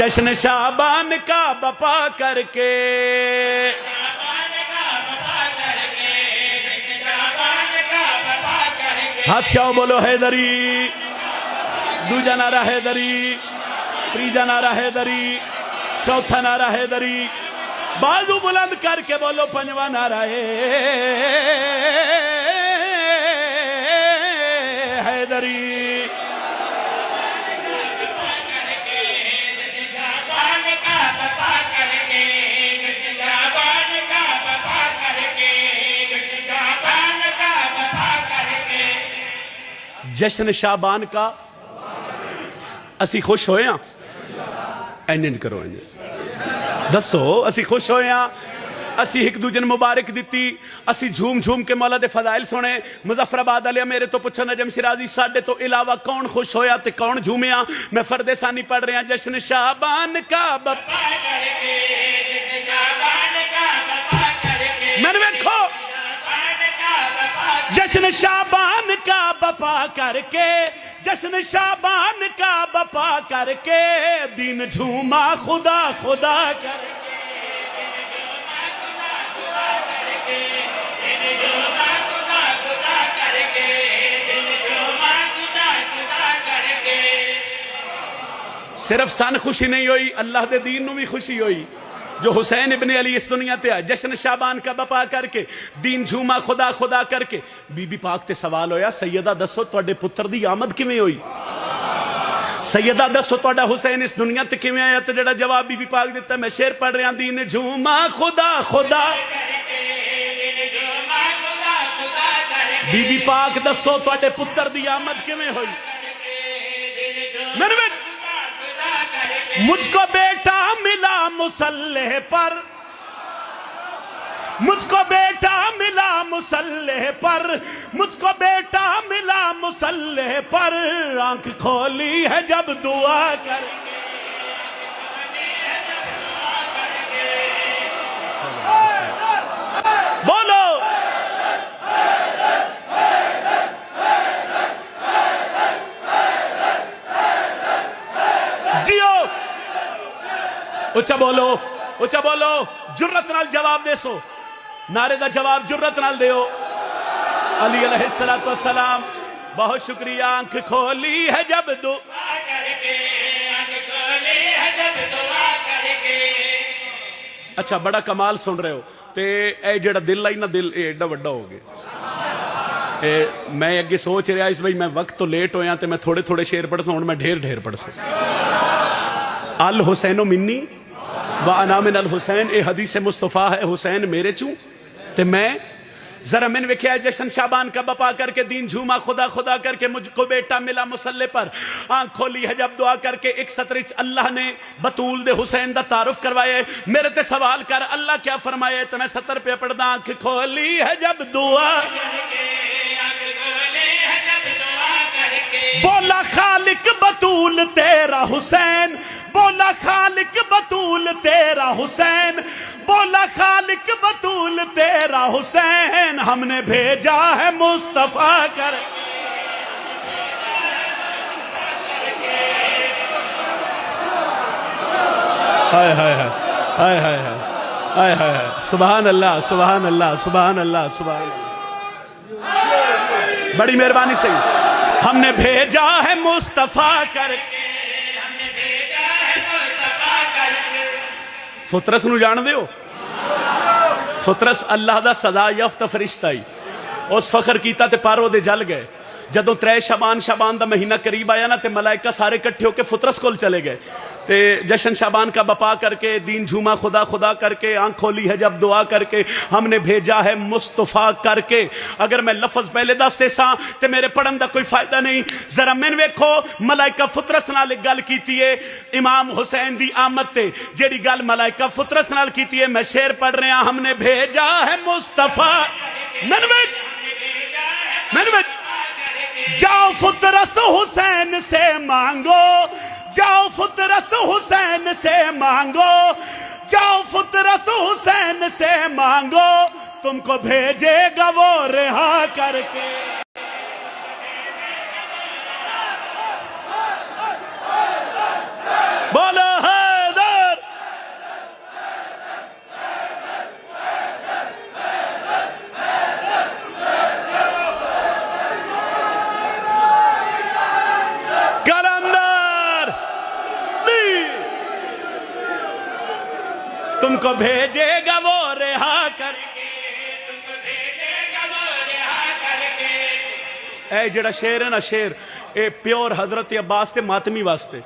जश्न शाबान का बपा करके, हाथ चाओ बोलो हैदरी, दूजा नारा हैदरी, तीजा नारा हैदरी, चौथा नारा हैदरी, बाजू बुलंद करके बोलो पंजवा नारा हैदरी। जश्न शाबान का असी खुश होए हाँ, इंज करो इंज दसो असी खुश होए हाँ, असी एक दूजे मुबारक दी, असी झूम झूम के मौला दे फजाइल सुने। मुजफ्फराबाद वाले मेरे तो पुछो नजम सिराजी साडे तो इलावा कौन खुश होया ते कौन झूमिया। मैं फरदे सानी पढ़ रहा जश्न शाबान का बपा करके, मैंने देखो जश्न शाबान का बपा करके, जश्न शाबान का बपा करके, दिन झूमा खुदा खुदा करके, सिर्फ सन खुशी नहीं हुई, अल्लाह दे दीन नू भी खुशी हुई जो हुसैन इब्ने अली इस दुनिया ते आए। जश्न शाबान का बपा करके, दीन झूमा खुदा खुदा करके। बीबी पाक ते सवाल होया सैयदा दसो तुहाडे पुत्र दी आमद किवें होई, सैयदा दसो तुहाडा हुसैन इस दुनिया ते किवें आया। ते जेड़ा जवाब बीबी पाक दिता मैं शेर पढ़ रहा, दीन झूमा खुदा खुदा, बीबी पाक दसो तुहाडे पुत्र दी आमद किवें होई। मेरे मुझको बेटा मिला मुसल्ले पर, मुझको बेटा मिला मुसल्ले पर, मुझको बेटा मिला मुसल्ले पर, आंख खोली है जब दुआ कर, बोलो जियो, उच्चा बोलो, उच्चा बोलो, जुर्रत नाल जवाब देसो, नारे दा जवाब जुर्रत नाल दियो। अली अलैहिस्सलातु वस्सलाम बहुत शुक्रिया, आंख खोली है जब दुआ करके, आंख खोली है जब दुआ करके। अच्छा बड़ा कमाल सुन रहे हो ते ए जेड़ा दिल आई ना, दिल एडा वड्डा हो गया। मैं अगे सोच रहा इस भाई मैं वक्त तो लेट होया ते मैं थोड़े थोड़े शेर पढ़ सा, हुण मैं ढेर ढेर पढ़ सा। अल हुसैनो मिन्नी व अना मिन अल हुसैन, ए हदीस मुस्तफा है, हुसैन मेरे चू ते मैं। जरा मैंने वेख्या जश्न शाबान का बपा करके, दीन झूमा खुदा खुदा करके, मुझको बेटा मिला मुसल्ले पर, आंख खोली है जब दुआ करके। एक सत्र अल्लाह ने बतूल दे हुसैन दा तारुफ करवाया, मेरे ते सवाल कर अल्लाह क्या फरमाया, तो मैं सत्र पे पढ़दा, आंख खोली है जब दुआ, बोला खालिक बतूल तेरा हुसैन, बोला खालिक बतूल तेरा हुसैन, बोला खालिक बतूल तेरा हुसैन, हमने भेजा है मुस्तफा कर। हाय हाय हाय हाय हाय हाय हाय हाय, सुभान अल्लाह सुभान अल्लाह सुभान अल्लाह सुभान अल्लाह। बड़ी मेहरबानी से हमने भेजा है मुस्तफा करके, हमने भेजा है मुस्तफा करके। फुतरस नू जान दे हो, फुतरस अल्लाह दा सदा यफ्त फरिश्ता ही, उस फखर कीता ते पर ओदे जल गए। जदों 3 शाबान, शाबान दा महीना करीब आया ना, ते मलाइका सारे इकट्ठे होके फुतरस कोल चले गए। ते जश्न शाबान का बपा करके, दीन झूमा खुदा खुदा करके, आंख खोली है जब दुआ करके, हमने भेजा है मुस्तफा करके। अगर मैं लफज पहले दस दे सा ते मेरे पढ़न दा कोई फायदा नहीं। जरा मैंने वेखो मलाइका फुतरस नाल गल कीती है इमाम हुसैन दी आमद ते, जेड़ी गल मलाइका फुतरस नाल कीती है, मैं शेर पढ़ रहा, हमने भेजा है मुस्तफा। मैंने जाओ फुतरस हुसैन से मांगो, जाओ फुतरस हुसैन से मांगो, जाओ फुतरस हुसैन से मांगो, तुमको भेजेगा वो रिहा करके। बोलो है तुमको भेजेगा वो रिहा कर। ए जेड़ा शेर है ना, शेर ए प्योर हजरत अब्बास के मातमी वास्ते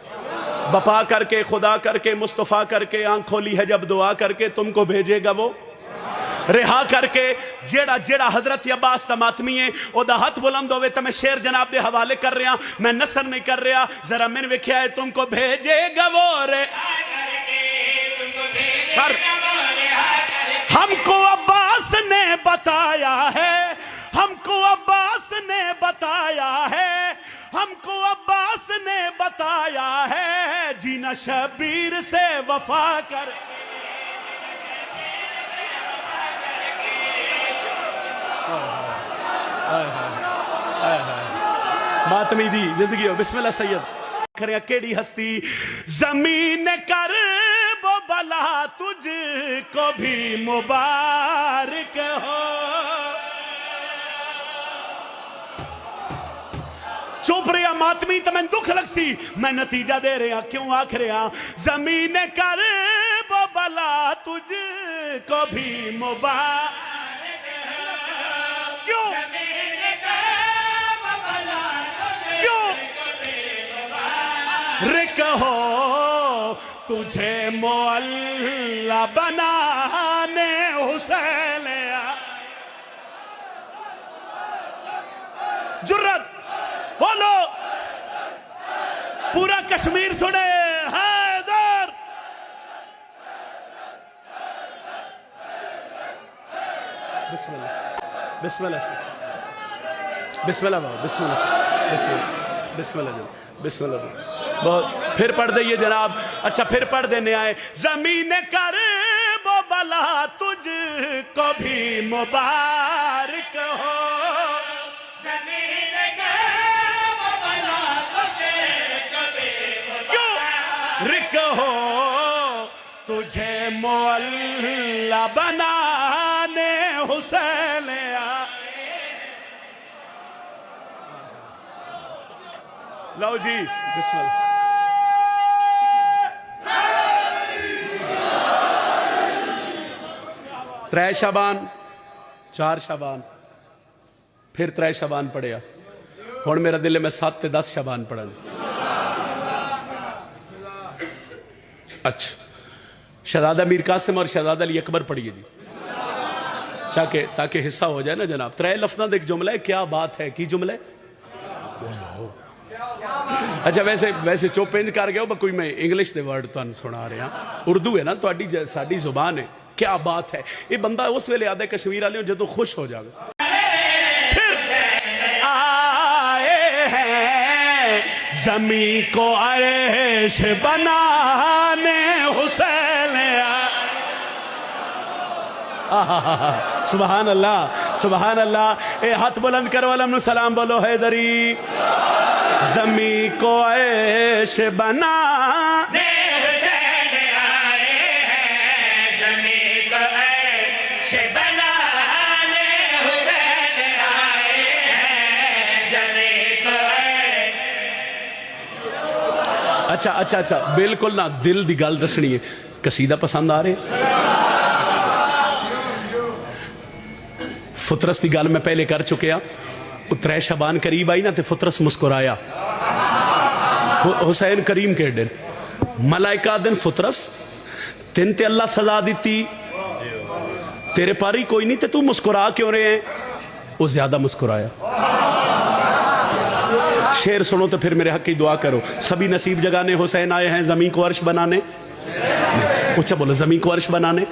बपा करके, खुदा करके, मुस्तफ़ा करके, आंख खोली है जब दुआ करके, तुमको भेजेगा वो रिहा करके। जेड़ा जेड़ा हजरत अब्बास दा मातमी है ओदा हथ बुलंद होवे। तो मैं शेर जनाब दे हवाले कर रहा, मैं नसर नहीं कर रहा। जरा मैंने वेख्या है, तुमको भेजेगा वो रे सर। हमको अब्बास ने बताया है, हमको अब्बास ने बताया है, हमको अब्बास ने बताया है, जीना शबीर से वफा कर। मातमी दी जिंदगी हो। बिस्मिल्लाह सैयद। खरिया केड़ी हस्ती जमीन कर वो भला तुझको भी मुबारक हो। चुप रहा मातमी तो मैं दुख लग सी, मैं नतीजा दे रहा क्यों आख रहा। जमीन कर वो भला तुझको भी मुबारक। क्यों रिक हो तुझे मोअल्ला बनाने हुसैन। जुर्रत बोलो, पूरा कश्मीर सुने हैदर। बिस्मिल्लाह बिस्मिल्लाह बिस्मिल्लाह बिस्मिल्लाह बिस्मिल्लाह बिस्मिल्लाह बिस्मिल्लाह। बहुत फिर पढ़ दे जनाब। अच्छा फिर पढ़ देने आए। जमीन कर वो भला तुझको भी मुबारक हो। जमीन कर वो भला तुझको भी क्यों रिक हो तुझे मोअल्ला बनाने हुसैन। लो जी बिस्मिल्लाह। त्रै शाबान, 4 शाबान, फिर 3 शाबान पढ़िया। हुण मेरा दिल है मैं 7 ते 10 शाबान पढ़ा। अच्छा शहजादा मीर कासिम और शहजादा अली अकबर पढ़िए जी, ताकि हिस्सा हो जाए ना जनाब। 3 लफ्ज़ां दा एक जुमला है। क्या बात है की जुमला है। अच्छा वैसे चुप इंज कर गया कोई, मैं इंग्लिश के वर्ड तुहानू सुना रहा। उर्दू है ना तुहाडी, साडी जुबान है। क्या बात है। ये बंदा उस वेले आदे कश्मीर वाले जो खुश हो जाए। आए हैं जमी को अर्श बनाने हुसैन। सुभान अल्लाह सुभान अल्लाह। ए हाथ बुलंद करो, अलम सलाम बोलो हैदरी। जमी को ऐश बना अच्छा अच्छा अच्छा बिल्कुल ना दिल दी गल दसनी है। कसीदा पसंद आ रहे। फुतरस की गल मैं पहले कर चुकिया। 3 शाबान करीब आई ना तो फुतरस मुस्कुराया। हुसैन करीम के दिन मलाइका दिन फुतरस तिन ते अल्लाह सजा दी, तेरे पर ही कोई नहीं तो तू मुस्कुरा क्यों रहे हैं। वो ज्यादा मुस्कुराया। शेर सुनो तो फिर मेरे हक की दुआ करो। सभी नसीब जगाने हुसैन आए हैं जमीन को अर्श बनाने। अच्छा बोलो जमीन को अर्श बनाने।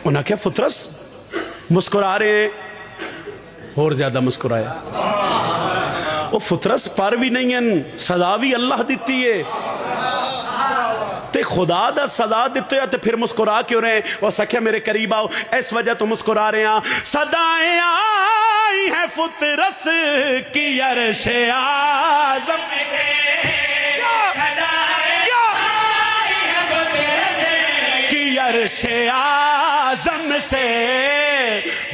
उन्हें क्या फुतरस मुस्कुरा रहे हैं, और ज्यादा मुस्कुराया। वो फुतरस पर भी नहीं है, सजा भी अल्लाह दिती है। ते खुदा दा सजा दिते हो तो फिर मुस्कुरा क्यों रहे। और सख्या मेरे करीब आओ, इस वजह तो मुस्कुरा रहे हैं। सदाएं आई हैं फुतरस की अर्शे आज़म से। की अर्शे आज़म से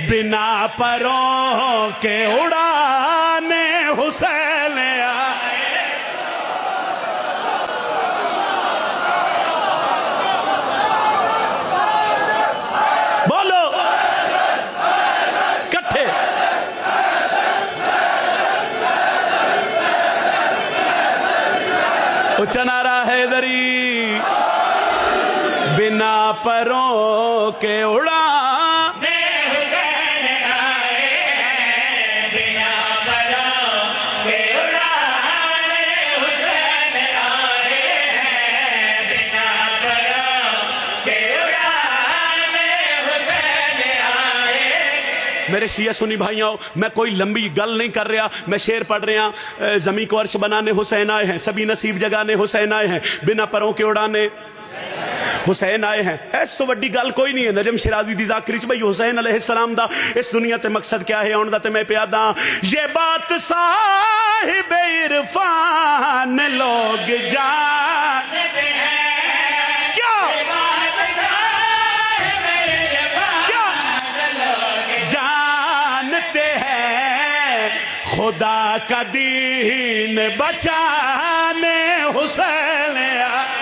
बिना परों के उड़ाने हुसैन आए। उच्चा नारा हैदरी, बिना परों के उड़ा मेरे शिया सुनी भाइयों, मैं कोई लंबी गल नहीं कर रहा, मैं शेर पढ़ रहा। जमी को अर्श बनाने हुसैन आए हैं, सभी नसीब जगाने हुसैन आए हैं, बिना परों के उड़ाने हुसैन आए हैं। ऐस तो वड्डी गल कोई नहीं है। नजम शिराजी दी ज़ाकिर च भाई हुसैन अलैहिस्सलाम दा इस दुनिया ते मकसद क्या है आउण दा ते मैं प्यादा। ये बात साहिब इरफान लोग जानते हैं, क्या जानते हैं, खुदा का दीन बचाने हुसैन आए।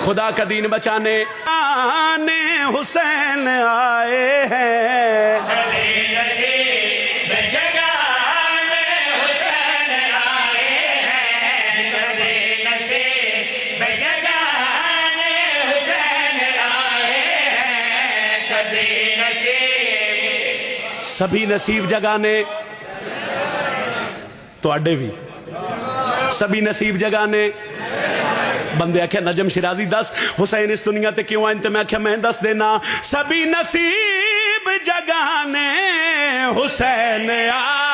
खुदा का दीन बचाने आने हुसैन आए हैं। सभी नसीब जगाने हुसैन आए हैं, सभी नसीब जगाने हुसैन आए हैं, सभी नसीब जगाने तुहाडे भी सभी नसीब जगाने। बंदे आख्या नजम शिराजी दस हुसैन इस दुनिया ते क्यों आए, मैं आख्या मैं दस देना। सभी नसीब जगाने हुसैन आ